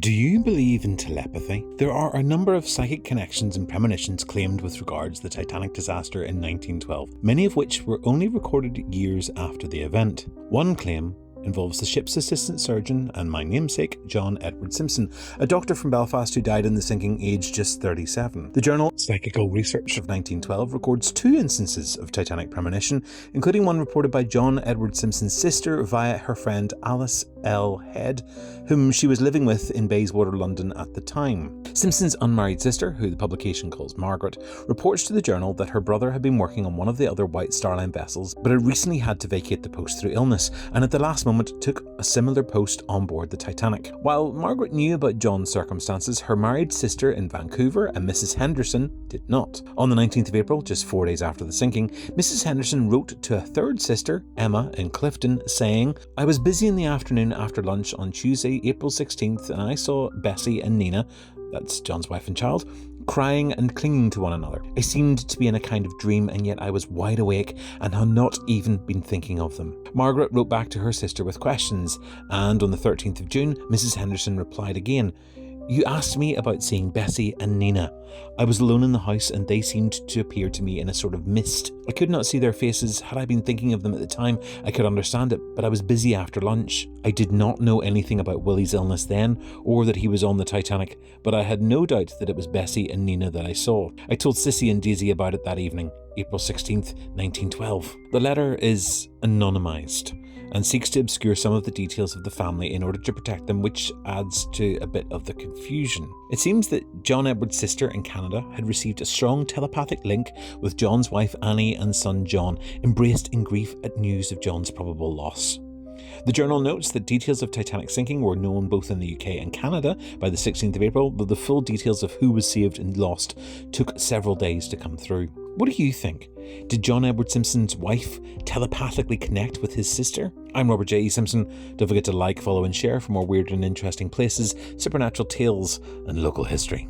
Do you believe in telepathy? There are a number of psychic connections and premonitions claimed with regards to the Titanic disaster in 1912, many of which were only recorded years after the event. One claim involves the ship's assistant surgeon and my namesake, John Edward Simpson, a doctor from Belfast who died in the sinking aged just 37. The journal Psychical Research of 1912 records two instances of Titanic premonition, including one reported by John Edward Simpson's sister via her friend Alice L. Head, whom she was living with in Bayswater, London at the time. Simpson's unmarried sister, who the publication calls Margaret, reports to the journal that her brother had been working on one of the other White Star Line vessels, but had recently had to vacate the post through illness, and at the last moment took a similar post on board the Titanic. While Margaret knew about John's circumstances, her married sister in Vancouver and Mrs. Henderson did not. On the 19th of April, just 4 days after the sinking, Mrs. Henderson wrote to a third sister, Emma, in Clifton, saying, "I was busy in the afternoon after lunch on Tuesday, April 16th, and I saw Bessie and Nina," that's John's wife and child, "crying and clinging to one another. I seemed to be in a kind of dream, and yet I was wide awake and had not even been thinking of them." Margaret wrote back to her sister with questions, and on the 13th of June, Mrs. Henderson replied again, "You asked me about seeing Bessie and Nina. I was alone in the house and they seemed to appear to me in a sort of mist. I could not see their faces. Had I been thinking of them at the time, I could understand it, but I was busy after lunch. I did not know anything about Willie's illness then, or that he was on the Titanic, but I had no doubt that it was Bessie and Nina that I saw. I told Sissy and Daisy about it that evening, April 16th, 1912. The letter is anonymised and seeks to obscure some of the details of the family in order to protect them, which adds to a bit of the confusion. It seems that John Edward's sister in Canada had received a strong telepathic link with John's wife Annie and son John, embraced in grief at news of John's probable loss. The journal notes that details of Titanic sinking were known both in the UK and Canada by the 16th of April, though the full details of who was saved and lost took several days to come through. What do you think? Did John Edward Simpson's wife telepathically connect with his sister? I'm Robert J. E. Simpson. Don't forget to like, follow and share for more weird and interesting places, supernatural tales and local history.